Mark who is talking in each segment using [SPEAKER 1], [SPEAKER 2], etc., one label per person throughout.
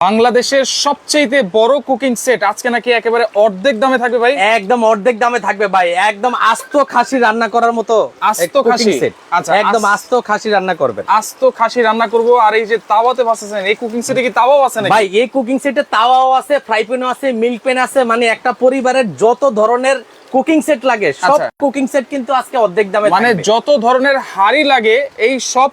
[SPEAKER 1] বাংলাদেশের সবচেয়ে বড় কুকিং সেট আজকে নাকি একেবারে অর্ধেক দামে থাকবে ভাই।
[SPEAKER 2] একদম অর্ধেক দামে থাকবে ভাই, একদম আস্ত খাসি রান্না করার মতো।
[SPEAKER 1] আস্ত খাসি
[SPEAKER 2] সেট,
[SPEAKER 1] আচ্ছা,
[SPEAKER 2] একদম আস্ত খাসি রান্না করবেন।
[SPEAKER 1] আস্ত খাসি রান্না করব। আর এই যে তাওয়াতে ভাসছেন, এই কুকিং সেটে কি তাওয়াও আছে নাকি
[SPEAKER 2] ভাই? এই কুকিং সেটে তাওয়াও আছে, ফ্রাই প্যানও আছে, মিল্ক প্যান আছে, মানে একটা পরিবারের যত ধরনের কুকিং সেট লাগে সব কুকিং সেট কিন্তু আজকে অর্ধেক দামে থাকবে।
[SPEAKER 1] মানে যত ধরনের হাড়ি লাগে এই সব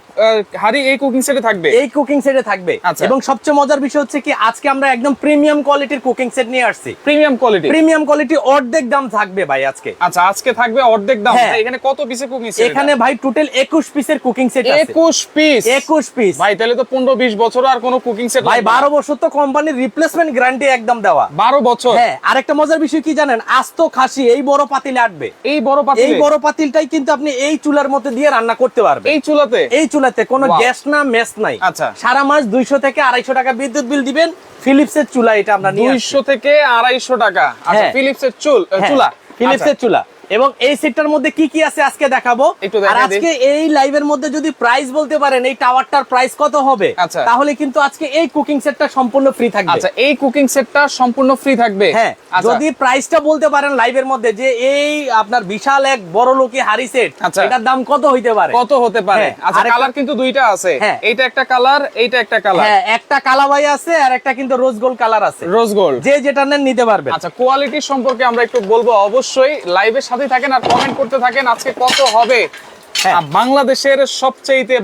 [SPEAKER 1] হাড়ি এই কুকিং সেটে থাকবে,
[SPEAKER 2] এই কুকিং সেটে থাকবে। এবং সবচেয়ে মজার বিষয় হচ্ছে কি আজকে আমরা একদম প্রিমিয়াম কোয়ালিটির কুকিং সেট নিয়ে আসছি।
[SPEAKER 1] প্রিমিয়াম কোয়ালিটি
[SPEAKER 2] অর্ধেক দাম থাকবে ভাই আজকে।
[SPEAKER 1] আচ্ছা, আজকে থাকবে অর্ধেক দাম। এখানে কত পিসের কুকিং সেট?
[SPEAKER 2] এখানে ভাই টোটাল 21 পিসের কুকিং সেট আছে।
[SPEAKER 1] 21 পিস ভাই, তাহলে তো 15-20 বছর আর কোনো কুকিং সেট
[SPEAKER 2] ভাই 12 বছর তো কোম্পানির রিপ্লেসমেন্ট গ্যারান্টি একদম দেওয়া।
[SPEAKER 1] 12 বছর।
[SPEAKER 2] হ্যাঁ, আরেকটা মজার বিষয় কি জানেন? আস্ত খাসি এই বড় পাতিলে আটবে।
[SPEAKER 1] এই বড়
[SPEAKER 2] পাতিলটাই কিন্তু আপনি এই চুলার মধ্যে দিয়ে রান্না করতে পারবেন। এই চুলাতে কোনো গ্যাস না মেস নাই।
[SPEAKER 1] আচ্ছা,
[SPEAKER 2] সারা মাস 200 থেকে 250 টাকা বিদ্যুৎ বিল দিবেন। ফিলিপসের চুলা এটা আমরা নিয়ে
[SPEAKER 1] 200 থেকে 250 টাকা। আচ্ছা, ফিলিপসের চুলা,
[SPEAKER 2] ফিলিপসের চুলা। এবং এই সেটটার মধ্যে কি কি আছে আজকে দেখাবো। আর আজকে এই লাইভের মধ্যে যদি প্রাইস বলতে পারেন এই টাওয়ারটার প্রাইস কত হবে, তাহলে কিন্তু আজকে এই কুকিং সেটটা সম্পূর্ণ ফ্রি থাকবে।
[SPEAKER 1] আচ্ছা, এই কুকিং সেটটা সম্পূর্ণ ফ্রি থাকবে।
[SPEAKER 2] হ্যাঁ, যদি প্রাইসটা বলতে পারেন লাইভের মধ্যে যে এই আপনার বিশাল এক বড় লোকি হাড়ি সেট, এটার দাম কত হইতে পারে?
[SPEAKER 1] আচ্ছা, কালার কিন্তু দুইটা আছে। এইটা একটা কালার, এইটা একটা কালার।
[SPEAKER 2] হ্যাঁ, একটা কালাবাই আছে আর একটা কিন্তু রোজ গোল্ড কালার আছে।
[SPEAKER 1] রোজ গোল্ড,
[SPEAKER 2] যে যেটা নেন নিতে পারবেন।
[SPEAKER 1] আচ্ছা, কোয়ালিটি সম্পর্কে আমরা একটু বলবো। অবশ্যই লাইভের সাথে থাকেন আর কমেন্ট করতে থাকেন আজকে কত হবে। বাংলাদেশের সবচেয়ে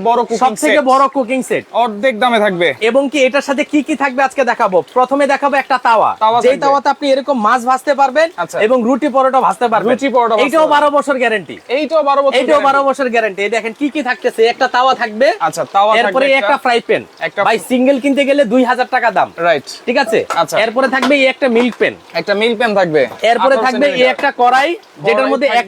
[SPEAKER 1] বড় কুকিং সেট অর্ধেক দামে থাকবে।
[SPEAKER 2] এবং কি এটার সাথে কি কি থাকবে আজকে দেখাবো। প্রথমে দেখাবো একটা তাওয়া, যেই তাওয়াতে আপনি এরকম মাছ ভাজতে পারবেন এবং রুটি পরোটা ভাজতে পারবেন। এইটাও 12 বছর গ্যারান্টি।
[SPEAKER 1] এইটাও 12 বছর
[SPEAKER 2] গ্যারান্টি। এই দেখেন কি কি থাকতেছে। একটা তাওয়া থাকবে,
[SPEAKER 1] আচ্ছা, তাওয়া থাকবে,
[SPEAKER 2] এরপরে একটা ফ্রাই প্যান। ভাই সিঙ্গেল কিনতে গেলে 2000 টাকা দাম,
[SPEAKER 1] রাইট?
[SPEAKER 2] ঠিক আছে।
[SPEAKER 1] আচ্ছা,
[SPEAKER 2] এরপরে থাকবে এই একটা মিল্ক প্যান,
[SPEAKER 1] থাকবে।
[SPEAKER 2] এরপরে থাকবে এই একটা কড়াই, যেটার মধ্যে 1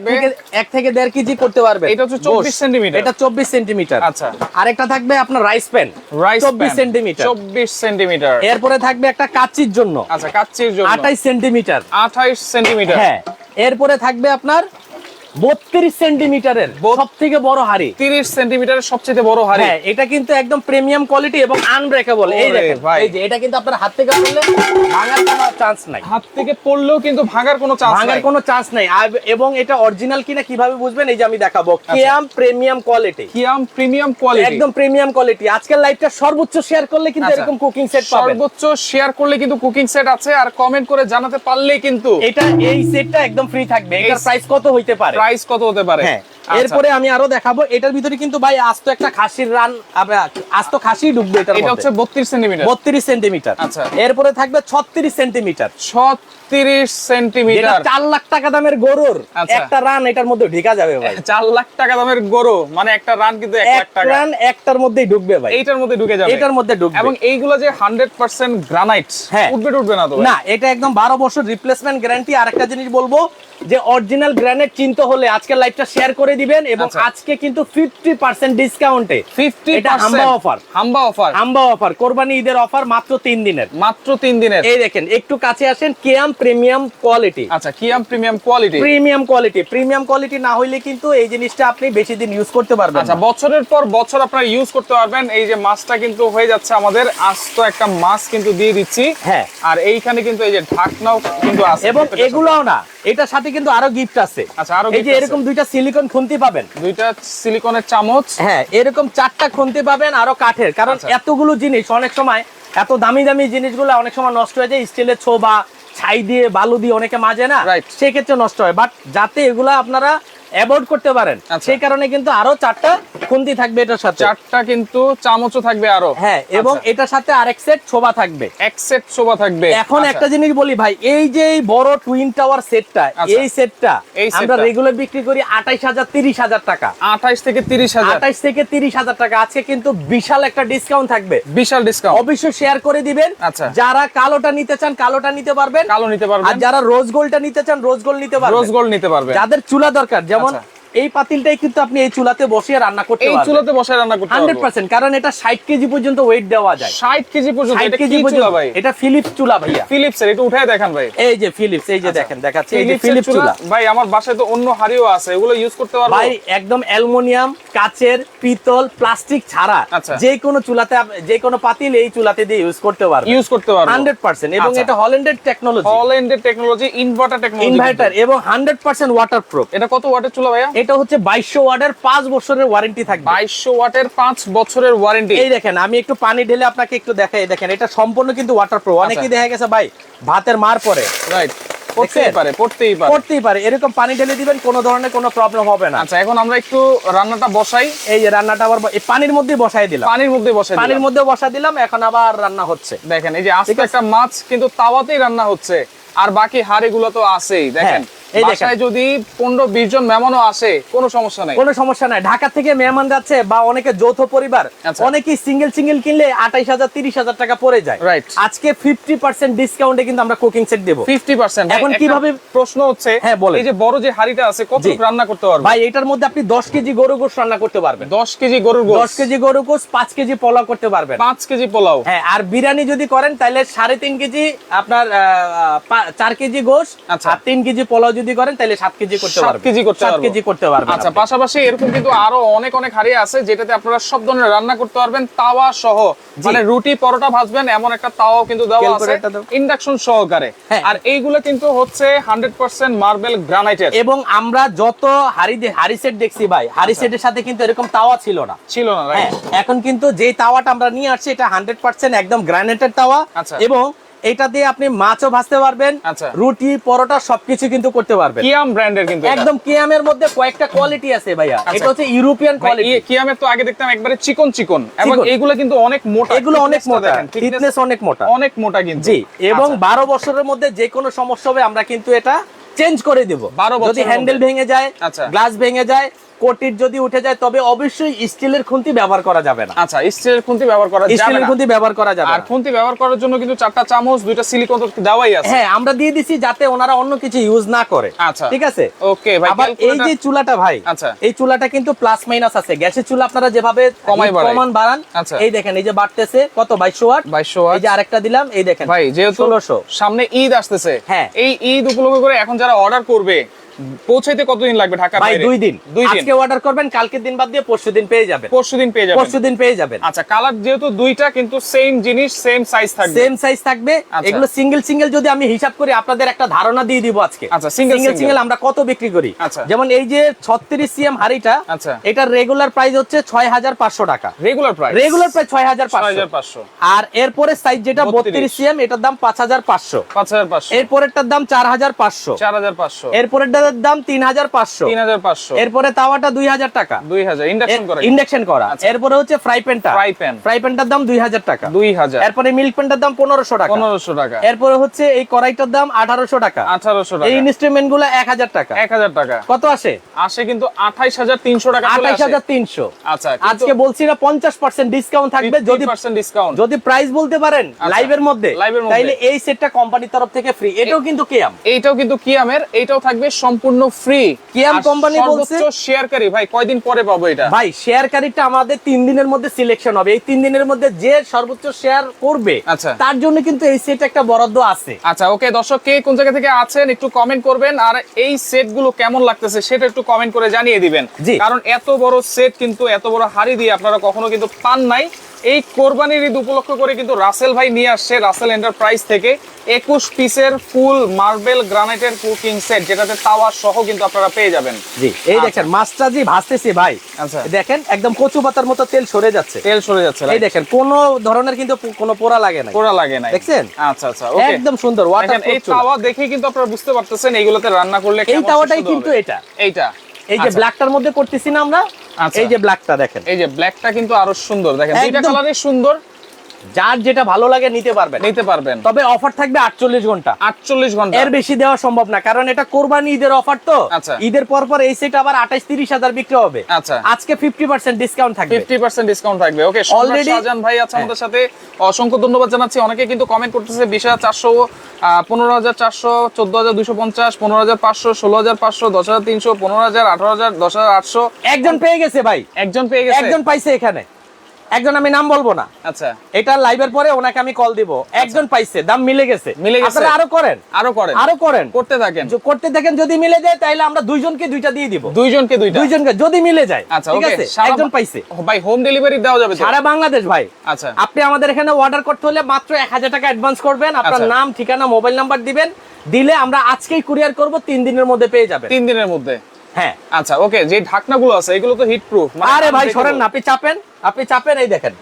[SPEAKER 2] থেকে 1.5 কেজি করতে পারবে।
[SPEAKER 1] এটা হচ্ছে 24 সেন্টিমিটার।
[SPEAKER 2] এটা 24 সেন্টিমিটার।
[SPEAKER 1] আচ্ছা,
[SPEAKER 2] আরেকটা থাকবে আপনার রাইস প্যান, 24 সেন্টিমিটার।
[SPEAKER 1] 24 সেন্টিমিটার।
[SPEAKER 2] এরপরে থাকবে একটা কাচ্চির জন্য,
[SPEAKER 1] আচ্ছা, কাচ্চির জন্য
[SPEAKER 2] 28 সেন্টিমিটার।
[SPEAKER 1] 28 সেন্টিমিটার।
[SPEAKER 2] হ্যাঁ, এরপরে থাকবে আপনার 32 সেন্টিমিটারের সবথেকে বড় হাড়ি।
[SPEAKER 1] 30 সেন্টিমিটারের সবচেয়ে বড় হাড়ি।
[SPEAKER 2] হ্যাঁ, এটা কিন্তু একদম প্রিমিয়াম কোয়ালিটি এবং আনব্রেকেবল। এই দেখেন, এই যে এটা কিন্তু আপনার হাত থেকে পড়লে ভাঙার কোনো চান্স নাই।
[SPEAKER 1] হাত থেকে পড়লেও কিন্তু ভাঙার কোনো চান্স নাই।
[SPEAKER 2] এবং এটা অরিজিনাল কিনা কিভাবে বুঝবেন, এই যে আমি দেখাবো। কিয়াম প্রিমিয়াম কোয়ালিটি, একদম প্রিমিয়াম কোয়ালিটি। আজকের লাইভটা সর্বোচ্চ শেয়ার করলে কিন্তু এরকম কুকিং সেট পাবেন।
[SPEAKER 1] সর্বোচ্চ শেয়ার করলে কিন্তু কুকিং সেট আছে। আর কমেন্ট করে জানাতে পারলেই কিন্তু
[SPEAKER 2] এই সেটটা একদম ফ্রি থাকবে। এটার প্রাইস কত হইতে পারে?
[SPEAKER 1] হ্যাঁ,
[SPEAKER 2] এরপরে আমি আরো দেখাবো। এটার ভিতরে কিন্তু ভাই আস্ত একটা খাসির রান, আস্ত খাসি ঢুকবে এটার মধ্যে।
[SPEAKER 1] এটা হচ্ছে 32 সেন্টিমিটার।
[SPEAKER 2] আচ্ছা, এরপরে থাকবে 36 সেন্টিমিটার।
[SPEAKER 1] 36 সেন্টিমিটার।
[SPEAKER 2] 4 লাখ টাকা দামের গরুর একটা রান এটার মধ্যে ঢোকা যাবে ভাই।
[SPEAKER 1] 4 লাখ টাকা দামের গরু মানে একটা রান কিন্তু 1 লাখ টাকা।
[SPEAKER 2] রান একটার মধ্যেই ঢুকবে ভাই।
[SPEAKER 1] এইটার মধ্যে ঢুকে যাবে,
[SPEAKER 2] এটার মধ্যে ঢুকবে।
[SPEAKER 1] এবং এইগুলো যে 100% গ্রানাইট, উঠবে না তো? না,
[SPEAKER 2] এটা একদম 12 বছর রিপ্লেসমেন্ট গ্যারান্টি। আর একটা জিনিস বলবো যে অরিজিনাল গ্রানাইট চিনতে হলে আজকে লাইভটা শেয়ার করে দিবেন। এবং আজকে কিন্তু 50% ডিসকাউন্টে, এটা হাম্বা অফার কোরবানি ঈদের অফার, মাত্র 3 দিনের। এই দেখেন, একটু কাছে আসেন। কিয়াম প্রিমিয়াম কোয়ালিটি।
[SPEAKER 1] আচ্ছা, কিয়াম প্রিমিয়াম
[SPEAKER 2] কোয়ালিটি না হইলে কিন্তু এই জিনিসটা আপনি বেশি দিন ইউজ করতে পারবেন।
[SPEAKER 1] আচ্ছা, বছরের পর বছর আপনারা ইউজ করতে পারবেন। এই যে মাছটা কিন্তু হয়ে যাচ্ছে আমাদের আস্ত একটা মাছ কিন্তু দিয়ে দিচ্ছি।
[SPEAKER 2] হ্যাঁ,
[SPEAKER 1] আর এইখানে কিন্তু এই যে ঢাকনাও কিন্তু আছে।
[SPEAKER 2] এবং এগুলাও না, এটার সাথে কিন্তু আরো গিফট আছে।
[SPEAKER 1] আচ্ছা, আরো
[SPEAKER 2] এই যে এরকম দুইটা সিলিকন খুন্তি পাবেন,
[SPEAKER 1] 2টা সিলিকনের চামচ।
[SPEAKER 2] হ্যাঁ, এরকম 4টা খুন্তি পাবেন, আরো কাঠের। কারণ এতগুলো জিনিস অনেক সময়, এত দামি দামি জিনিসগুলো অনেক সময় নষ্ট হয়ে যায়। স্টিলের ছোবা, ছাই দিয়ে, বালু দিয়ে অনেকে মাজে না, সেই ক্ষেত্রে নষ্ট হয়। বাট যাতে এগুলা আপনারা অ্যাভয়েড করতে পারেন, সেই কারণে কিন্তু আরো 4টা খুন্তি থাকবে এটার সাথে।
[SPEAKER 1] 4টা কিন্তু চামচও থাকবে আরো।
[SPEAKER 2] হ্যাঁ, এবং এটার সাথে আরেক সেট ছোবা থাকবে। এখন একটা জিনিস বলি ভাই, এই যে এই বড় টুইন টাওয়ার সেটটা, এই সেটটা আমরা রেগুলার বিক্রি করি 28,000 30,000 টাকা।
[SPEAKER 1] 28 থেকে 30,000
[SPEAKER 2] টাকা। আজকে কিন্তু বিশাল একটা ডিসকাউন্ট থাকবে,
[SPEAKER 1] বিশাল ডিসকাউন্ট।
[SPEAKER 2] অবশ্যই শেয়ার করে দিবেন। যারা কালোটা নিতে চান কালোটা নিতে পারবেন, আর যারা রোজ গোল্ডটা নিতে চান রোজ গোল্ড নিতে পারবেন। যাদের চুলা দরকার, যেমন এই পাতিলটাই কিন্তু আপনি এই চুলাতে বসিয়ে রান্না করতে পারবেন।
[SPEAKER 1] এই চুলাতে বসিয়ে রান্না করতে পারবেন
[SPEAKER 2] 100%, কারণ এটা 60 কেজি পর্যন্ত ওয়েট দেওয়া যায়।
[SPEAKER 1] 60 কেজি পর্যন্ত?
[SPEAKER 2] 60
[SPEAKER 1] এটা
[SPEAKER 2] কেজি
[SPEAKER 1] কি চুলা ভাই?
[SPEAKER 2] এটা ফিলিপস চুলা ভাইয়া।
[SPEAKER 1] ফিলিপস এর, এটা উঠায় দেখান ভাই।
[SPEAKER 2] এই যে ফিলিপস, এই যে দেখেন, দেখাচ্ছি, এই যে ফিলিপস চুলা।
[SPEAKER 1] ভাই আমার বাসায় তো অন্য হাড়িও আছে, এগুলো ইউজ করতে পারবো
[SPEAKER 2] ভাই? একদম অ্যালুমিনিয়াম, কাচের, পিতল, প্লাস্টিক ছাড়া যে কোনো চুলাতে, যে কোনো পাতিল এই চুলাতে দিয়ে ইউজ করতে পারবেন। 100%, এবং এটা হল্যান্ডের টেকনোলজি।
[SPEAKER 1] হল্যান্ডের টেকনোলজি, ইনভার্টার টেকনোলজি,
[SPEAKER 2] ইনভার্টার, এবং 100% ওয়াটারপ্রুফ।
[SPEAKER 1] এটা কত ওয়াটের চুলা ভাইয়া?
[SPEAKER 2] এটা হচ্ছে 2200 ওয়াটের 5 বছরের ওয়ারেন্টি থাকবে।
[SPEAKER 1] 2200 ওয়াটের 5 বছরের ওয়ারেন্টি।
[SPEAKER 2] এই দেখেন, আমি একটু পানি ঢেলে আপনাকে একটু দেখাই। দেখেন, এটা সম্পূর্ণ কিন্তু ওয়াটারপ্রুফ। অনেকেই দেখা গেছে ভাই ভাতের মার পরে,
[SPEAKER 1] রাইট, পড়তেই পারে, এরকম পানি ঢেলে দিবেন, কোনো ধরনের কোনো প্রবলেম হবে না। আচ্ছা, এখন আমরা একটু রান্নাটা বসাই।
[SPEAKER 2] এই যে রান্নাটা আবার এই পানির মধ্যে বসাই দিলাম, পানির মধ্যে বসা দিলাম, এখন আবার রান্না হচ্ছে।
[SPEAKER 1] দেখেন, এই যে আস্তে একটা মাছ কিন্তু তাওয়াতেই রান্না হচ্ছে, আর বাকি হাড়িগুলো তো আছেই। দেখেন, বাসায় যদি 15-20 জন মেহমানও আসে, কোনো সমস্যা নাই,
[SPEAKER 2] কোনো সমস্যা নাই। ঢাকা থেকে মেহমান যাচ্ছে, বা অনেকে যৌথ পরিবার, অনেকেই সিঙ্গেল কিনলে 28,000 30,000 টাকা পড়ে যায়। আজকে 50% ডিসকাউন্টে কিন্তু আমরা কুকিং সেট দেব।
[SPEAKER 1] 50%।
[SPEAKER 2] এখন কিভাবে?
[SPEAKER 1] প্রশ্ন হচ্ছে, এই যে বড় যে হাড়িটা আছে, কতটুকু রান্না করতে পারবে
[SPEAKER 2] ভাই? এটার মধ্যে আপনি 10 কেজি গরু গোশত রান্না করতে পারবেন।
[SPEAKER 1] 10 কেজি গরুর গোশত,
[SPEAKER 2] 10 কেজি গরু গোশত, 5 কেজি পোলাও করতে পারবেন।
[SPEAKER 1] 5 কেজি পোলাও,
[SPEAKER 2] হ্যাঁ। আর বিরিয়ানি যদি করেন তাহলে 3.5 কেজি আপনার 4 কেজি গোশত, আর 3 কেজি পোলাও যদি করেন তাহলে 7 কেজি করতে পারবেন। 7 কেজি করতে পারবেন।
[SPEAKER 1] আচ্ছা, পাশাপাশি এরকম কিন্তু আরো অনেক হাড়ি আছে যেটাতে আপনারা সব ধরনের রান্না করতে পারবেন, তাওয়া সহ। মানে রুটি পরোটা ভাজবেন এমন একটা তাওয়াও কিন্তু দেওয়া আছে, ইন্ডাকশন সহকারে। আর এইগুলো কিন্তু হচ্ছে 100% মার্বেল গ্রানাইটের।
[SPEAKER 2] এবং আমরা যত হাড়ি সেট দেখছি ভাই, হাড়ি সেটের সাথে কিন্তু এরকম তাওয়া ছিল না।
[SPEAKER 1] রাইট।
[SPEAKER 2] এখন কিন্তু যে তাওয়াটা আমরা নিয়ে আসছি, এটা 100% একদম গ্রানাইটের তাওয়া। এবং এটা দিয়ে আপনি মাছও ভাজতে পারবেন, রুটি পরোটা সবকিছু কিন্তু করতে পারবেন।
[SPEAKER 1] কিয়াম ব্র্যান্ডের কিন্তু
[SPEAKER 2] একদম কিয়ামের মধ্যে কয়েকটা কোয়ালিটি আছে ভাইয়া। এটা হচ্ছে ইউরোপিয়ান কোয়ালিটি।
[SPEAKER 1] কিয়ামের তো আগে দেখতাম একবারে চিকন, এবং এইগুলো কিন্তু অনেক মোটা,
[SPEAKER 2] এগুলো অনেক মোটা, থিকনেস অনেক মোটা কিন্তু। জি, এবং 12 বছরের মধ্যে যে কোনো সমস্যা হবে আমরা কিন্তু এটা চেঞ্জ করে দেব। যদি হ্যান্ডেল ভেঙে যায়, গ্লাস ভেঙে যায়, কোটির যদি উঠে যায়, তবে অবশ্যই স্টিলের খুন্তি ব্যবহার করা যাবে না।
[SPEAKER 1] আচ্ছা, স্টিলের খুন্তি ব্যবহার করা যাবে না।
[SPEAKER 2] স্টিলের খুন্তি ব্যবহার করা যাবে না।
[SPEAKER 1] আর খুন্তি ব্যবহার করার জন্য কিন্তু 4টা চামচ, 2টা সিলিকন তো দেওয়াই আছে।
[SPEAKER 2] হ্যাঁ, আমরা দিয়ে দিছি যাতে ওনারা অন্য কিছু ইউজ না করে।
[SPEAKER 1] আচ্ছা,
[SPEAKER 2] ঠিক আছে।
[SPEAKER 1] ওকে ভাই।
[SPEAKER 2] আবার এই যে চুলাটা ভাই, এই চুলাটা কিন্তু প্লাস মাইনাস আছে। গ্যাসের চুলা আপনারা যেভাবে কমান বাড়ান, এই দেখেন, এই যে বাড়তেছে কত, 2200 ওয়াট। এই যে আরেকটা দিলাম, এই দেখেন
[SPEAKER 1] ভাই, যেহেতু
[SPEAKER 2] 1600।
[SPEAKER 1] সামনে ঈদ আসতেছে,
[SPEAKER 2] হ্যাঁ,
[SPEAKER 1] এই ঈদ উপলক্ষে করে এখন যারা অর্ডার করবে, পৌঁছাইতে কতদিন লাগবে ঢাকার বাইরে?
[SPEAKER 2] ভাই 2 দিন। আজকে অর্ডার করবেন, কালকের দিন বাদ দিয়ে পরশুদিন পেয়ে যাবেন। পরশুদিন পেয়ে যাবেন।
[SPEAKER 1] আচ্ছা, কালার যেহেতু দুইটা, কিন্তু সেম জিনিস, সেম সাইজ থাকবে।
[SPEAKER 2] এগুলো সিঙ্গেল যদি আমি হিসাব করি, আপনাদের একটা ধারণা দিয়ে দিব আজকে।
[SPEAKER 1] আচ্ছা, সিঙ্গেল
[SPEAKER 2] আমরা কত বিক্রি করি। যেমন এই যে 36 সিএম হাড়িটা, এটার রেগুলার প্রাইস হচ্ছে 6500 টাকা। Regular price 6500। আর এরপরে সাইজ যেটা 32 সিএম, এটার দাম 5500। এরপরেরটার দাম 4500। এরপরেরটার দাম 3500। এরপরে তাওয়াটা 2000 টাকা,
[SPEAKER 1] 2000
[SPEAKER 2] ইন্ডাকশন করা। এরপরে হচ্ছে ফ্রাই প্যানটার দাম 2000 টাকা। এরপরে মিল্ক প্যানটার দাম 1500 টাকা। এরপরে হচ্ছে এই কড়াইটার দাম 1800 টাকা। এই ইনস্ট্রুমেন্ট গুলো 1000 টাকা। কত আসে
[SPEAKER 1] কিন্তু 28300 টাকা,
[SPEAKER 2] 28300।
[SPEAKER 1] আচ্ছা,
[SPEAKER 2] আজকে বলছি না 50% ডিসকাউন্ট থাকবে। যদি প্রাইস বলতে পারেন লাইভের মধ্যে, তাইলে এই সেটটা কোম্পানির তরফ থেকে ফ্রি। এটাও কিন্তু
[SPEAKER 1] কিয়ামের, এটাও থাকবে সম্পূর্ণ ফ্রি।
[SPEAKER 2] কিয়াম কোম্পানি বলছে
[SPEAKER 1] শেয়ারকারী ভাই কয়দিন পরে পাবো এটা?
[SPEAKER 2] ভাই, শেয়ারকারীটা আমাদের 3 দিনের মধ্যে সিলেকশন হবে। এই 3 দিনের মধ্যে যে সর্বোচ্চ শেয়ার করবে, তার জন্য কিন্তু এই সেট একটা বরাদ্দ আছে।
[SPEAKER 1] আচ্ছা, ওকে দর্শক, কে কোন জায়গা থেকে আছেন একটু কমেন্ট করবেন, আর এই সেট গুলো কেমন লাগতেছে সেটা একটু কমেন্ট করে জানিয়ে দিবেন। কারণ এত বড় সেট কিন্তু, এত বড় হাড়ি দিয়ে আপনারা কখনো কিন্তু পান নাই। এই কোরবানির ঈদ উপলক্ষ করে কিন্তু রাসেল ভাই নিয়ে আসছে রাসেল এন্টারপ্রাইজ থেকে 21 পিসের ফুল মার্বেল গ্রানাইটের কুকিং সেট, যেটাতে তাওয়া সহ কিন্তু আপনারা পেয়ে যাবেন।
[SPEAKER 2] জি, এই দেখেন মাছটা জি ভাজতেছি ভাই। আচ্ছা, দেখেন একদম কচু পাতার মতো তেল সরে যাচ্ছে। এই দেখেন, কোন ধরনের কিন্তু কোনো পোড়া লাগে না, দেখছেন?
[SPEAKER 1] আচ্ছা, ওকে, একদম সুন্দর ওয়াটার। এই তাওয়া দেখে কিন্তু আপনারা বুঝতে পারতেছেন এইগুলোতে রান্না করলে
[SPEAKER 2] এই তাওয়াটাই কিন্তু এইটা এই যে ব্ল্যাকটার মধ্যে করতেছি না আমরা, এই যে ব্ল্যাকটা দেখেন,
[SPEAKER 1] এই যে ব্ল্যাকটা কিন্তু আরো সুন্দর। দেখেন, দুইটা কালারই সুন্দর।
[SPEAKER 2] যার যেটা ভালো লাগে নিতে পারবেন। তবে অফার থাকবে 48 ঘন্টা।
[SPEAKER 1] 48 ঘন্টা,
[SPEAKER 2] এর বেশি দেওয়া সম্ভব না, কারণ এটা কোরবানি ঈদের অফার তো।
[SPEAKER 1] আচ্ছা।
[SPEAKER 2] ঈদের পর এই সেট আবার 28-30 হাজার বিক্রি হবে।
[SPEAKER 1] আচ্ছা,
[SPEAKER 2] আজকে 50% ডিসকাউন্ট থাকবে।
[SPEAKER 1] 50% ডিসকাউন্ট থাকবে। ওকে,
[SPEAKER 2] Already-
[SPEAKER 1] শাহজাহান ভাই আছে আমাদের সাথে, অসংখ্য ধন্যবাদ জানাচ্ছি। অনেকে কিন্তু কমেন্ট করতেছে 20,400, 15,400, 14,250, 15,500, 16,500, 10,300, 15,000, 18,000, 10,800।
[SPEAKER 2] একজন পেয়ে গেছে ভাই,
[SPEAKER 1] একজন পেয়ে গেছে।
[SPEAKER 2] একজন পাইছে এখানে, একজন, আমি নাম বলবো না।
[SPEAKER 1] আচ্ছা,
[SPEAKER 2] এটা লাইভের পরে ওনাকে আমি কল দিব। একজন পাইছে, দাম মিলে গেছে। আপনারা আরো করেন, করতে থাকেন। যদি মিলে যায় তাহলে আমরা দুইজনকে দুইটা দিয়ে দিব। দুইজনকে যদি মিলে যায়।
[SPEAKER 1] আচ্ছা,
[SPEAKER 2] ঠিক আছে, একজন পাইছে
[SPEAKER 1] ভাই। হোম ডেলিভারি দেওয়া যাবে
[SPEAKER 2] সারা বাংলাদেশ ভাই।
[SPEAKER 1] আচ্ছা,
[SPEAKER 2] আপনি আমাদের এখানে অর্ডার করতে হলে মাত্র 1000 টাকা অ্যাডভান্স করবেন। আপনার
[SPEAKER 1] আচ্ছা।
[SPEAKER 2] নাম, ঠিকানা, মোবাইল নাম্বার দিবেন, দিলে আমরা আজকেই কুরিয়ার করব, 3 দিনের মধ্যে পেয়ে যাবেন।
[SPEAKER 1] 3 দিনের মধ্যে।
[SPEAKER 2] হ্যাঁ,
[SPEAKER 1] আচ্ছা, ওকে। যে ঢাকনাগুলো আছে এগুলো তো হিট প্রুফ।
[SPEAKER 2] আরে ভাই সরেন না, আপনি চাপেন, এই দেখেন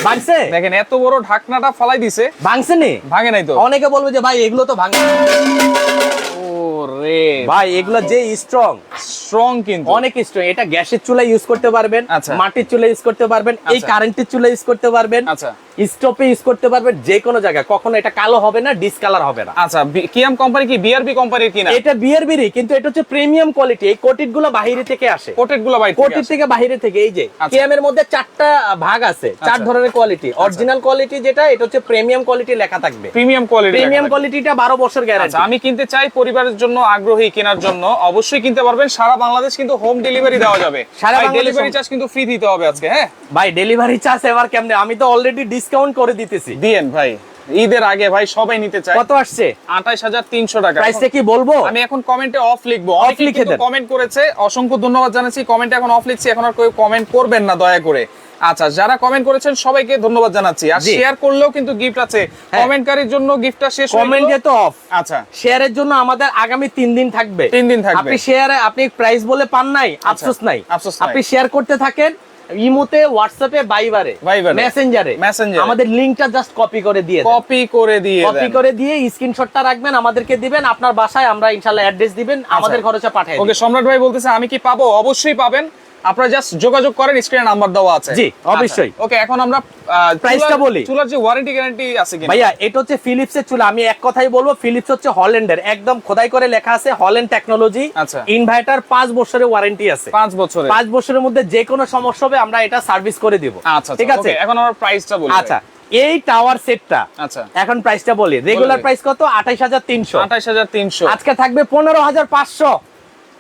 [SPEAKER 2] ভাঙছে।
[SPEAKER 1] দেখেন এত বড় ঢাকনাটা ফালাই দিছে,
[SPEAKER 2] ভাঙছে নি?
[SPEAKER 1] ভাঙে নাই তো।
[SPEAKER 2] অনেকে বলবে যে ভাই এগুলো তো ভাঙে।
[SPEAKER 1] ওরে
[SPEAKER 2] ভাই এগুলো যে
[SPEAKER 1] স্ট্রং, কিন্তু
[SPEAKER 2] অনেক স্ট্রং। এটা গ্যাসের চুলা ইউজ করতে পারবেন,
[SPEAKER 1] আচ্ছা।
[SPEAKER 2] মাটির চুলা ইউজ করতে পারবেন, এই
[SPEAKER 1] আচ্ছা।
[SPEAKER 2] কারেন্টের চুলা ইউজ করতে পারবেন,
[SPEAKER 1] আচ্ছা,
[SPEAKER 2] স্টোভে ইউজ করতে পারবেন, যে কোনো জায়গায়। কখনো এটা কালো হবে না, ডিসকালার হবে না।
[SPEAKER 1] আচ্ছা। কিয়াম কোম্পানি কি বিআরবি কোম্পানির কিনা?
[SPEAKER 2] এটা বিআরবিরই, কিন্তু এটা হচ্ছে প্রিমিয়াম কোয়ালিটি। এই কোটেড গুলো বাইরে থেকে আসে,
[SPEAKER 1] কোটেড গুলো বাইরে
[SPEAKER 2] কোটেড থেকে বাইরে থেকে। এই যে
[SPEAKER 1] আচ্ছা।
[SPEAKER 2] কিয়াম এর মধ্যে 4টা ভাগ আছে, 4 ধরনের কোয়ালিটি। অরিজিনাল কোয়ালিটি যেটা, এটা হচ্ছে প্রিমিয়াম কোয়ালিটি লেখা থাকবে।
[SPEAKER 1] প্রিমিয়াম
[SPEAKER 2] কোয়ালিটিটা 12 বছর গ্যারান্টি।
[SPEAKER 1] আচ্ছা, আমি কিনতে চাই, পরিবারের জন্য আগ্রহী কেনার জন্য, অবশ্যই কিনতে পারবেন। সারা বাংলাদেশ কিন্তু হোম ডেলিভারি দেওয়া যাবে।
[SPEAKER 2] সারা বাংলাদেশ
[SPEAKER 1] ডেলিভারি চার্জ কিন্তু ফ্রি দিতে হবে আজকে। হ্যাঁ
[SPEAKER 2] ভাই, ডেলিভারি চার্জ এবার কেমনে? আমি তো অলরেডি ডিসকাউন্ট করে দিতেছি।
[SPEAKER 1] দিয়েন ভাই, ঈদের আগে ভাই সবাই নিতে চায়।
[SPEAKER 2] কত আসছে?
[SPEAKER 1] 28,300 টাকা।
[SPEAKER 2] প্রাইসটা কি বলবো?
[SPEAKER 1] আমি এখন কমেন্টে অফ লিখবো।
[SPEAKER 2] অফ
[SPEAKER 1] অনেকে
[SPEAKER 2] লিখে
[SPEAKER 1] কিন্তু
[SPEAKER 2] দেন।
[SPEAKER 1] কমেন্ট করেছে, অসংখ্য ধন্যবাদ জানাচ্ছি। কমেন্টে এখন অফ লিখছি, এখন আর কেউ কমেন্ট করবেন না দয়া করে। আচ্ছা, যারা কমেন্ট করেছেন সবাইকে ধন্যবাদ জানাচ্ছি। আর
[SPEAKER 2] জি।
[SPEAKER 1] শেয়ার করলেও কিন্তু গিফট আছে। কমেন্টকারীর জন্য গিফটটা শেষ হয়ে গেল।
[SPEAKER 2] কমেন্টে তো অফ।
[SPEAKER 1] আচ্ছা,
[SPEAKER 2] শেয়ারের জন্য আমাদের আগামী 3 দিন থাকবে।
[SPEAKER 1] 3 দিন থাকবে।
[SPEAKER 2] আপনি শেয়ারে, আপনি প্রাইস বলে পান নাই, আফসোস নাই। আপনি শেয়ার করতে থাকেন, ইমোতে, হোয়াটসঅ্যাপে, ভাইবারে, মেসেঞ্জারে আমাদের লিংকটা জাস্ট কপি করে দিয়ে দেন।
[SPEAKER 1] কপি করে দিয়ে
[SPEAKER 2] স্ক্রিনশটটা রাখবেন, আমাদেরকে দিবেন। আপনার বাসায় আমরা ইনশাআল্লাহ অ্যাড্রেস দিবেন, আমাদের খরচে পাঠিয়ে
[SPEAKER 1] ওকে। সম্রাট ভাই বলতেছে আমি কি পাবো? অবশ্যই পাবেন। আপনারা জাস্ট যোগাযোগ করেন, স্ক্রিনে নাম্বার দেওয়া আছে।
[SPEAKER 2] জি, অবশ্যই।
[SPEAKER 1] ওকে, এখন আমরা
[SPEAKER 2] প্রাইসটা বলি।
[SPEAKER 1] চুলার যে ওয়ারেন্টি গ্যারান্টি আছে কিনা?
[SPEAKER 2] ভাইয়া, এটা হচ্ছে ফিলিপসের চুলা। আমি এক কথাই বলবো, ফিলিপস হচ্ছে হল্যান্ডের, একদম খোদাই করে লেখা আছে হল্যান্ড টেকনোলজি।
[SPEAKER 1] আচ্ছা।
[SPEAKER 2] ইনভার্টার 5 বছরের ওয়ারেন্টি আছে।
[SPEAKER 1] 5 বছরের।
[SPEAKER 2] 5 বছরের মধ্যে যে কোনো সমস্যা হবে আমরা এটা সার্ভিস করে দিব।
[SPEAKER 1] আচ্ছা,
[SPEAKER 2] ঠিক আছে।
[SPEAKER 1] এখন আমরা প্রাইসটা বলি।
[SPEAKER 2] আচ্ছা, এই টাওয়ার সেটটা,
[SPEAKER 1] আচ্ছা,
[SPEAKER 2] এখন প্রাইসটা বলি। রেগুলার প্রাইস কত? 28,300।
[SPEAKER 1] 28,300।
[SPEAKER 2] আজকে থাকবে 15,500।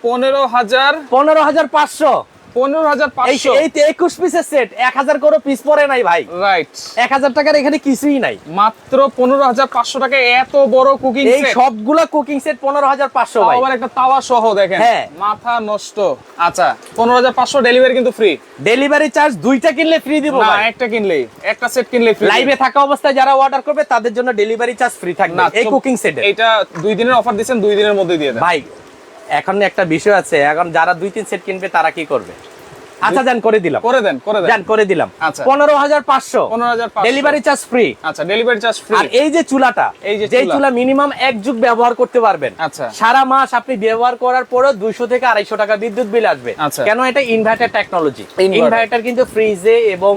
[SPEAKER 1] 15,500। 15,500।
[SPEAKER 2] এই 21 পিসের সেট, 1000 করে পিস পরে নাই ভাই।
[SPEAKER 1] রাইট।
[SPEAKER 2] 1000 টাকার এখানে কিছুই নাই।
[SPEAKER 1] মাত্র 15,500 টাকায় এত বড় কুকিং সেট।
[SPEAKER 2] এই সবগুলা কুকিং সেট 15,500 ভাই।
[SPEAKER 1] আবার একটা তাওয়া সহ দেখেন।
[SPEAKER 2] হ্যাঁ।
[SPEAKER 1] মাথা নষ্ট। আচ্ছা, 15,500 ডেলিভারি কিন্তু ফ্রি।
[SPEAKER 2] ডেলিভারি চার্জ 2টা কিনলে ফ্রি দিব
[SPEAKER 1] না,
[SPEAKER 2] ভাই।
[SPEAKER 1] একটা কিনলেই, একটা সেট কিনলেই ফ্রি।
[SPEAKER 2] লাইভে থাকা অবস্থায় যারা অর্ডার করবে তাদের জন্য ডেলিভারি চার্জ ফ্রি থাকবে এই কুকিং সেটে।
[SPEAKER 1] এটা 2 দিনের অফার দিবেন, 2 দিনের মধ্যে দিয়ে দেন
[SPEAKER 2] ভাই। এখন একটা বিষয় আছে, এখন যারা 2-3 সেট কিনবে তারা কি করবে? আচ্ছা, জান করে দিলাম। জান করে দিলাম।
[SPEAKER 1] আচ্ছা,
[SPEAKER 2] 15,500।
[SPEAKER 1] 15,500
[SPEAKER 2] ডেলিভারি চার্জ ফ্রি।
[SPEAKER 1] আচ্ছা, ডেলিভারি চার্জ ফ্রি।
[SPEAKER 2] আর এই যে চুলাটা, যে চুলা মিনিমাম 1 যুগ ব্যবহার করতে পারবেন।
[SPEAKER 1] আচ্ছা।
[SPEAKER 2] সারা মাস আপনি ব্যবহার করার পরে 200 থেকে 250 টাকা বিদ্যুৎ বিল আসবে।
[SPEAKER 1] আচ্ছা।
[SPEAKER 2] কেন? এটা ইনভার্টার টেকনোলজি। ইনভার্টার কিন্তু ফ্রিজে এবং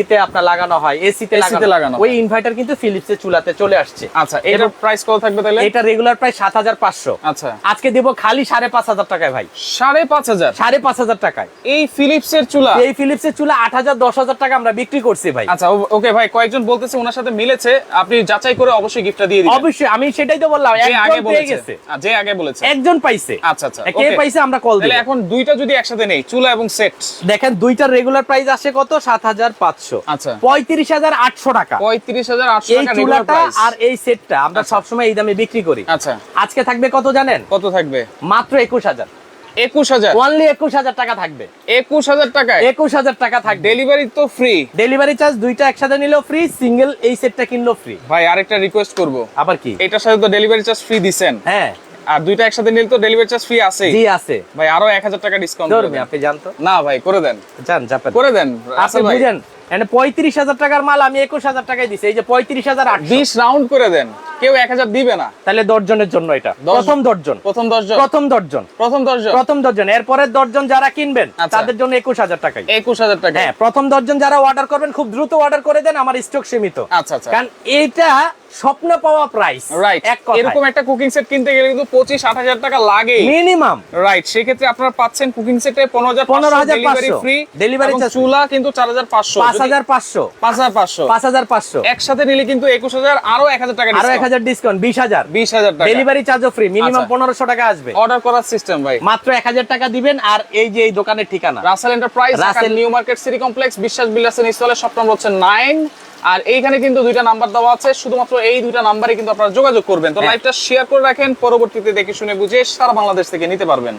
[SPEAKER 2] ইতে আপনার লাগানো হয়, এসিতে লাগানো। ওই ইনভার্টার কিন্তু ফিলিপসের চুলাতে চলে আসছে।
[SPEAKER 1] আচ্ছা, এটার প্রাইস কত থাকবে তাহলে?
[SPEAKER 2] এটা রেগুলার প্রাইস 7,500।
[SPEAKER 1] আচ্ছা,
[SPEAKER 2] আজকে দেব খালি 5,500 টাকায় ভাই।
[SPEAKER 1] 5,500?
[SPEAKER 2] 5,500 টাকায়
[SPEAKER 1] এই ফিলিপসের চুলা?
[SPEAKER 2] এই ফিলিপসের চুলা 8,000 10,000 টাকা আমরা বিক্রি করছি ভাই।
[SPEAKER 1] আচ্ছা, ওকে ভাই, কয়েকজন বলতেছে ওনার সাথে মিলেছে, আপনি যাচাই করে অবশ্যই গিফটটা দিয়ে দিবেন।
[SPEAKER 2] অবশ্যই, আমি সেটাই তো বললাম, একজন পেয়ে গেছে।
[SPEAKER 1] যে আগে বলেছে
[SPEAKER 2] একজন পাইছে।
[SPEAKER 1] আচ্ছা, আচ্ছা,
[SPEAKER 2] কে পাইছে আমরা কল দিই।
[SPEAKER 1] তাহলে এখন দুইটা যদি একসাথে নেই, চুলা এবং সেট,
[SPEAKER 2] দেখেন দুইটার রেগুলার প্রাইস আসে কত? 7,500।
[SPEAKER 1] আচ্ছা,
[SPEAKER 2] 35,800 টাকা।
[SPEAKER 1] 35,800
[SPEAKER 2] এই
[SPEAKER 1] টাকা রেগুলার
[SPEAKER 2] চুলাটা
[SPEAKER 1] প্রাইস।
[SPEAKER 2] আর এই সেটটা আমরা সবসময় এই দামে বিক্রি করি।
[SPEAKER 1] আচ্ছা,
[SPEAKER 2] আজকে থাকবে কত জানেন?
[SPEAKER 1] কত থাকবে?
[SPEAKER 2] মাত্র 21,000।
[SPEAKER 1] 21,000?
[SPEAKER 2] অনলি 21,000 টাকা থাকবে।
[SPEAKER 1] 21,000 টাকায়?
[SPEAKER 2] 21,000 টাকা থাকবে।
[SPEAKER 1] ডেলিভারি তো ফ্রি।
[SPEAKER 2] ডেলিভারি চার্জ দুইটা একসাথে নিলেও ফ্রি, সিঙ্গেল এই সেটটা কিনলেও ফ্রি।
[SPEAKER 1] ভাই আরেকটা রিকোয়েস্ট করব।
[SPEAKER 2] আবার কি?
[SPEAKER 1] এটার সাথে তো ডেলিভারি চার্জ ফ্রি দিবেন।
[SPEAKER 2] হ্যাঁ।
[SPEAKER 1] আর দুইটা একসাথে নিলে তো ডেলিভারি চার্জ ফ্রি আছে।
[SPEAKER 2] জি আছে
[SPEAKER 1] ভাই, আরো 1,000 টাকা ডিসকাউন্ট করে দেন।
[SPEAKER 2] আপনি জানতো
[SPEAKER 1] না ভাই, করে দেন।
[SPEAKER 2] জান জাপান
[SPEAKER 1] করে দেন।
[SPEAKER 2] আপনি বুঝেন, মানে 35,000 টাকার মাল আমি 21,000 টাকায় দিছি। এই যে 35,800,
[SPEAKER 1] 20 রাউন্ড করে দেন। কেউ 1000 দিবে না,
[SPEAKER 2] তাহলে 10 জনের জন্য এটা প্রথম 10 জন,
[SPEAKER 1] প্রথম 10 জন,
[SPEAKER 2] প্রথম 10 জন,
[SPEAKER 1] প্রথম 10 জন,
[SPEAKER 2] প্রথম 10 জন। এরপরের 10 জন যারা কিনবেন
[SPEAKER 1] আচ্ছা।
[SPEAKER 2] তাদের জন্য 21000 টাকা।
[SPEAKER 1] 21000 টাকা।
[SPEAKER 2] হ্যাঁ, প্রথম 10 জন যারা অর্ডার করবেন খুব দ্রুত অর্ডার করে দেন, আমার স্টক সীমিত।
[SPEAKER 1] আচ্ছা আচ্ছা,
[SPEAKER 2] কারণ এইটা স্বপ্ন পাওয়া প্রাইস,
[SPEAKER 1] রাইট। এরকম একটা কুকিং সেট কিনতে গেলে কিন্তু 25-28 টাকা লাগে
[SPEAKER 2] মিনিমাম,
[SPEAKER 1] রাইট। সেক্ষেত্রে আপনারা পাচ্ছেন কুকিং সেটে 15500 ডেলিভারি ফ্রি,
[SPEAKER 2] ডেলিভারি চার্জ,
[SPEAKER 1] চুলা কিন্তু 4500,
[SPEAKER 2] 5500,
[SPEAKER 1] 5500,
[SPEAKER 2] 5500
[SPEAKER 1] একসাথে নিলে কিন্তু 21000, আরো 1000 টাকা
[SPEAKER 2] আরো
[SPEAKER 1] ডিসকাউন্ট,
[SPEAKER 2] 1000 ডিসকাউন্ট, 20000
[SPEAKER 1] 20000 টাকা
[SPEAKER 2] ডেলিভারি চার্জও ফ্রি, মিনিমাম
[SPEAKER 1] আচ্ছা।
[SPEAKER 2] 1500 টাকা আসবে।
[SPEAKER 1] অর্ডার করার সিস্টেম ভাই,
[SPEAKER 2] মাত্র 1000 টাকা দিবেন। আর এই যে এই দোকানের ঠিকানা
[SPEAKER 1] Russell Enterprise,
[SPEAKER 2] Russell
[SPEAKER 1] New Market City Complex, Biswas বিল্ডার্সের নিচতলায়, শপ নম্বর হচ্ছে 9। আর এইখানে কিন্তু দুইটা নাম্বার দেওয়া আছে, শুধুমাত্র এই দুইটা নাম্বারে কিন্তু আপনারা যোগাযোগ করবেন। তো
[SPEAKER 2] হ্যাঁ।
[SPEAKER 1] লাইভটা শেয়ার করে রাখেন, পরবর্তীতে দেখে শুনে বুঝে সারা বাংলাদেশ থেকে নিতে পারবেন।